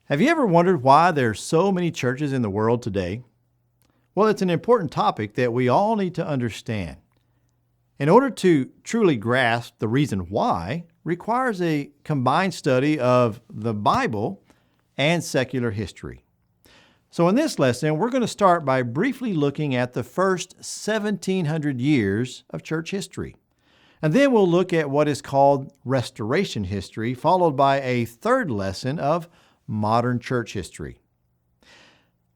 Have you ever wondered why there are so many churches in the world today? Well, it's an important topic that we all need to understand. In order to truly grasp the reason why requires a combined study of the Bible and secular history. So in this lesson, we're going to start by briefly looking at the first 1700 years of church history. And then we'll look at what is called Restoration history, followed by a third lesson of modern church history.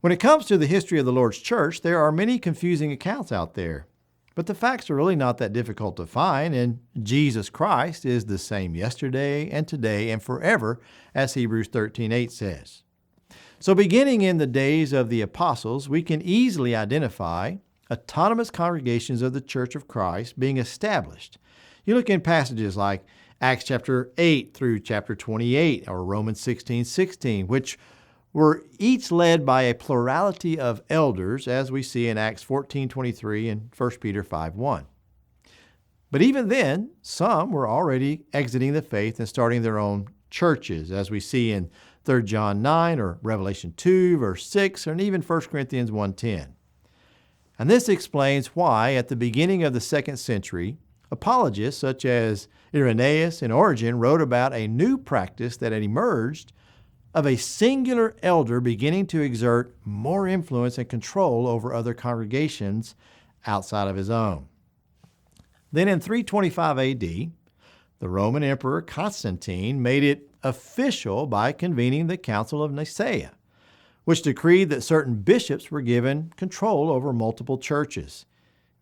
When it comes to the history of the Lord's church, there are many confusing accounts out there. But the facts are really not that difficult to find, and Jesus Christ is the same yesterday and today and forever, as Hebrews 13:8 says. So beginning in the days of the apostles, we can easily identify autonomous congregations of the Church of Christ being established. You look in passages like Acts chapter 8 through chapter 28, or Romans 16:16, which were each led by a plurality of elders, as we see in Acts 14:23 and 1 Peter 5:1. But even then, some were already exiting the faith and starting their own churches, as we see in 3 John 9 or Revelation 2, verse 6, and even 1 Corinthians 1:10. And this explains why, at the beginning of the 2nd century, apologists such as Irenaeus and Origen wrote about a new practice that had emerged of a singular elder beginning to exert more influence and control over other congregations outside of his own. Then in 325 AD, the Roman Emperor Constantine made it official by convening the Council of Nicaea, which decreed that certain bishops were given control over multiple churches,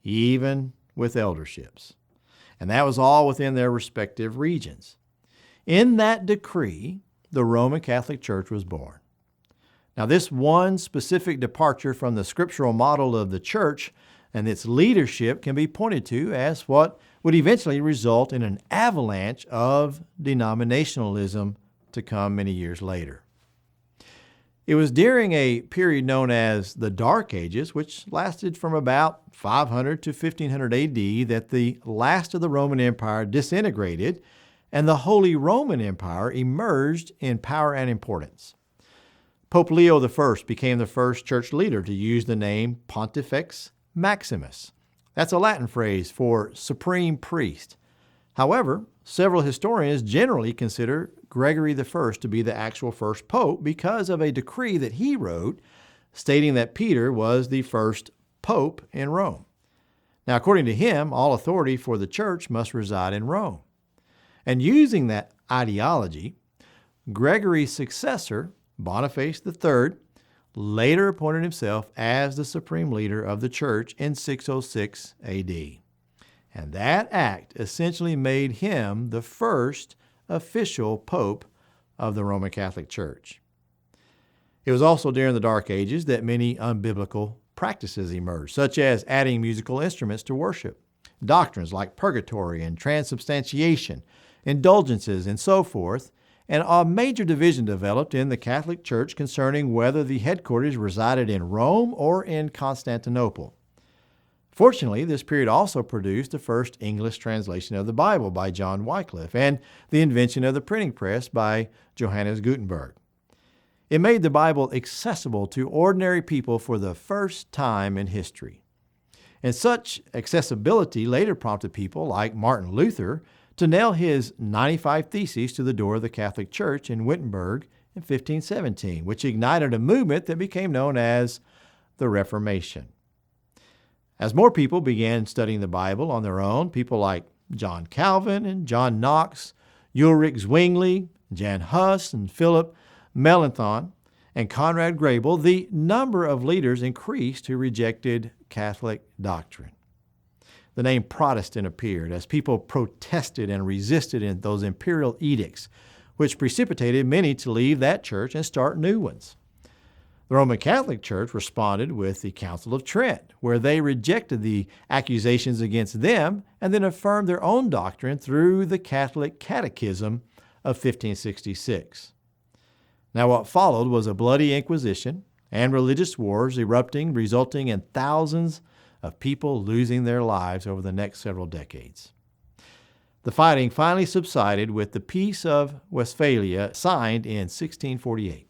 even with elderships. And that was all within their respective regions. In that decree, the Roman Catholic Church was born. Now, this one specific departure from the scriptural model of the church and its leadership can be pointed to as what would eventually result in an avalanche of denominationalism to come many years later. It was during a period known as the Dark Ages, which lasted from about 500 to 1500 AD, that the last of the Roman Empire disintegrated and the Holy Roman Empire emerged in power and importance. Pope Leo I became the first church leader to use the name Pontifex Maximus. That's a Latin phrase for supreme priest. However, several historians generally consider Gregory I to be the actual first pope because of a decree that he wrote stating that Peter was the first pope in Rome. Now, according to him, all authority for the church must reside in Rome. And using that ideology, Gregory's successor, Boniface III, later appointed himself as the supreme leader of the church in 606 AD. And that act essentially made him the first official pope of the Roman Catholic Church. It was also during the Dark Ages that many unbiblical practices emerged, such as adding musical instruments to worship, doctrines like purgatory and transubstantiation, indulgences, and so forth, and a major division developed in the Catholic Church concerning whether the headquarters resided in Rome or in Constantinople. Fortunately, this period also produced the first English translation of the Bible by John Wycliffe and the invention of the printing press by Johannes Gutenberg. It made the Bible accessible to ordinary people for the first time in history. And such accessibility later prompted people like Martin Luther to nail his 95 Theses to the door of the Catholic Church in Wittenberg in 1517, which ignited a movement that became known as the Reformation. As more people began studying the Bible on their own, people like John Calvin and John Knox, Ulrich Zwingli, Jan Hus, and Philip Melanchthon, and Conrad Grebel, the number of leaders increased who rejected Catholic doctrine. The name Protestant appeared as people protested and resisted in those imperial edicts, which precipitated many to leave that church and start new ones. The Roman Catholic Church responded with the Council of Trent, where they rejected the accusations against them and then affirmed their own doctrine through the Catholic Catechism of 1566. Now, what followed was a bloody inquisition and religious wars erupting, resulting in thousands of people losing their lives over the next several decades. The fighting finally subsided with the Peace of Westphalia signed in 1648.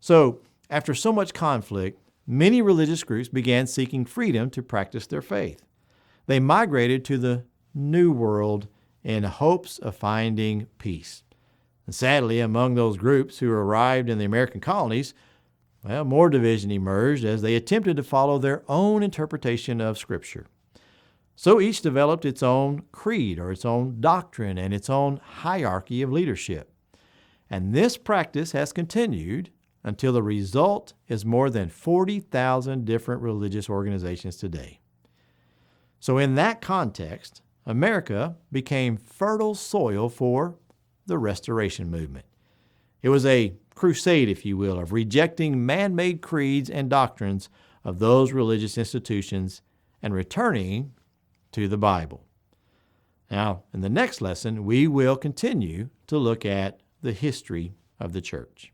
So, after so much conflict, many religious groups began seeking freedom to practice their faith. They migrated to the New World in hopes of finding peace. And sadly, among those groups who arrived in the American colonies, more division emerged as they attempted to follow their own interpretation of Scripture. So each developed its own creed or its own doctrine and its own hierarchy of leadership. And this practice has continued until the result is more than 40,000 different religious organizations today. So in that context, America became fertile soil for the Restoration Movement. It was a crusade, if you will, of rejecting man-made creeds and doctrines of those religious institutions and returning to the Bible. Now, in the next lesson, we will continue to look at the history of the church.